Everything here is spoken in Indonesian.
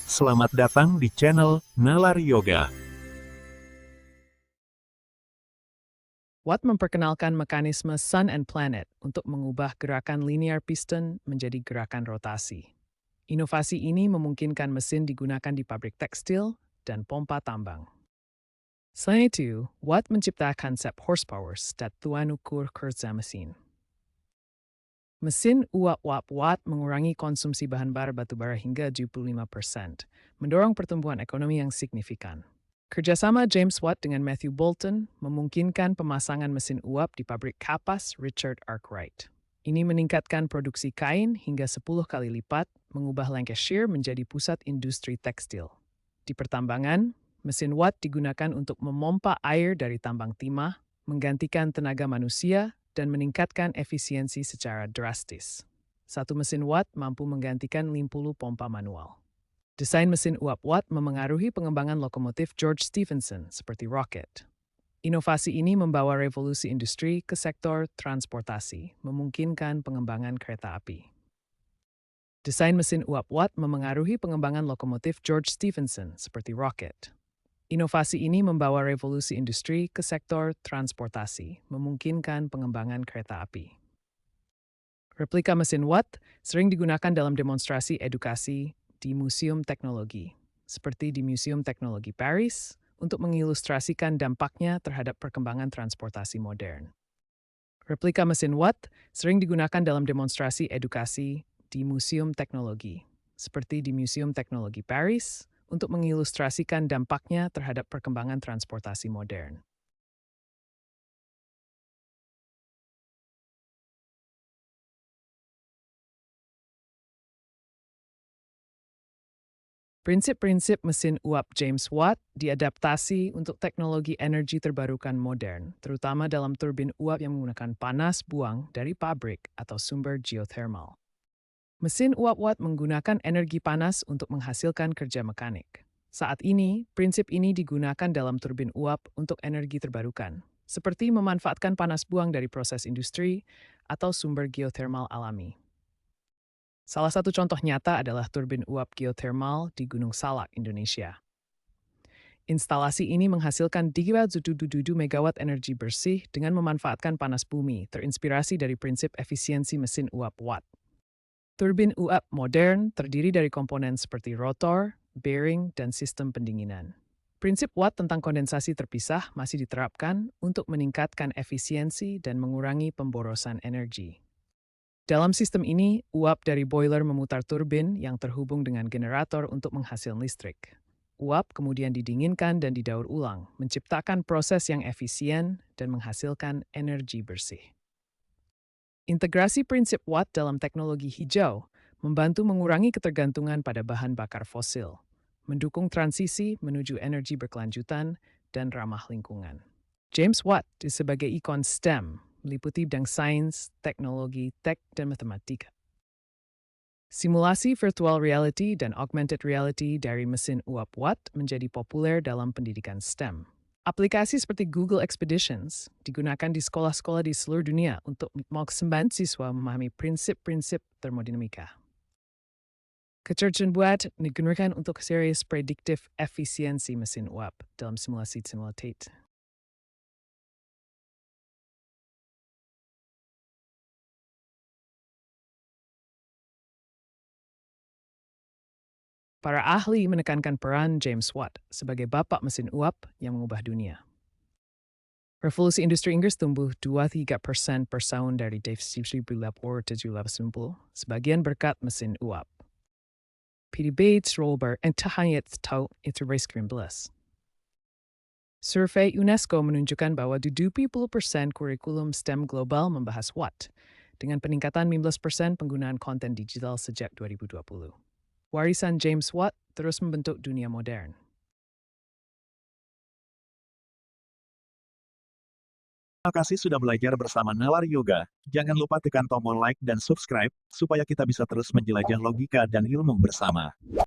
Selamat datang di channel Nalar Yoga. Watt memperkenalkan mekanisme Sun and Planet untuk mengubah gerakan linear piston menjadi gerakan rotasi. Inovasi ini memungkinkan mesin digunakan di pabrik tekstil dan pompa tambang. Selain itu, Watt menciptakan konsep horsepower statuan ukur kerja mesin. Mesin uap-uap Watt mengurangi konsumsi bahan bakar batubara hingga 75%, mendorong pertumbuhan ekonomi yang signifikan. Kerjasama James Watt dengan Matthew Boulton memungkinkan pemasangan mesin uap di pabrik kapas Richard Arkwright. Ini meningkatkan produksi kain hingga 10 kali lipat, mengubah Lancashire menjadi pusat industri tekstil. Di pertambangan, mesin Watt digunakan untuk memompa air dari tambang timah, menggantikan tenaga manusia, dan meningkatkan efisiensi secara drastis. Satu mesin Watt mampu menggantikan 50 pompa manual. Desain mesin uap Watt memengaruhi pengembangan lokomotif George Stephenson seperti Rocket. Inovasi ini membawa revolusi industri ke sektor transportasi, memungkinkan pengembangan kereta api. Desain mesin uap Watt memengaruhi pengembangan lokomotif George Stephenson seperti Rocket. Inovasi ini membawa revolusi industri ke sektor transportasi, memungkinkan pengembangan kereta api. Replika mesin Watt sering digunakan dalam demonstrasi edukasi di Museum Teknologi, seperti di Museum Teknologi Paris, untuk mengilustrasikan dampaknya terhadap perkembangan transportasi modern. Replika mesin Watt sering digunakan dalam demonstrasi edukasi di Museum Teknologi, seperti di Museum Teknologi Paris, untuk mengilustrasikan dampaknya terhadap perkembangan transportasi modern. Prinsip-prinsip mesin uap James Watt diadaptasi untuk teknologi energi terbarukan modern, terutama dalam turbin uap yang menggunakan panas buang dari pabrik atau sumber geothermal. Mesin uap Watt menggunakan energi panas untuk menghasilkan kerja mekanik. Saat ini, prinsip ini digunakan dalam turbin uap untuk energi terbarukan, seperti memanfaatkan panas buang dari proses industri atau sumber geothermal alami. Salah satu contoh nyata adalah turbin uap geothermal di Gunung Salak, Indonesia. Instalasi ini menghasilkan 377 megawatt energi bersih dengan memanfaatkan panas bumi, terinspirasi dari prinsip efisiensi mesin uap Watt. Turbin uap modern terdiri dari komponen seperti rotor, bearing, dan sistem pendinginan. Prinsip Watt tentang kondensasi terpisah masih diterapkan untuk meningkatkan efisiensi dan mengurangi pemborosan energi. Dalam sistem ini, uap dari boiler memutar turbin yang terhubung dengan generator untuk menghasilkan listrik. Uap kemudian didinginkan dan didaur ulang, menciptakan proses yang efisien dan menghasilkan energi bersih. Integrasi prinsip Watt dalam teknologi hijau membantu mengurangi ketergantungan pada bahan bakar fosil, mendukung transisi menuju energi berkelanjutan dan ramah lingkungan. James Watt sebagai ikon STEM meliputi bidang sains, teknologi, tech, dan matematika. Simulasi virtual reality dan augmented reality dari mesin uap Watt menjadi populer dalam pendidikan STEM. Aplikasi seperti Google Expeditions digunakan di sekolah-sekolah di seluruh dunia untuk membantu siswa memahami prinsip-prinsip termodinamika. Kecerdasan buat digunakan untuk series prediktif efisiensi mesin uap dalam simulasi simulated. Para ahli menekankan peran James Watt sebagai bapak mesin uap yang mengubah dunia. Revolusi industri Inggris tumbuh 2-3% per tahun dari 1790, sebagian berkat mesin uap. P.D. Bates, Robert, and Tahayat Tau itu Race Survei UNESCO menunjukkan bahwa 70% kurikulum STEM global membahas Watt, dengan peningkatan 15% penggunaan konten digital sejak 2020. Warisan James Watt terus membentuk dunia modern. Terima kasih sudah belajar bersama Nalar Yoga. Jangan lupa tekan tombol like dan subscribe, supaya kita bisa terus menjelajah logika dan ilmu bersama.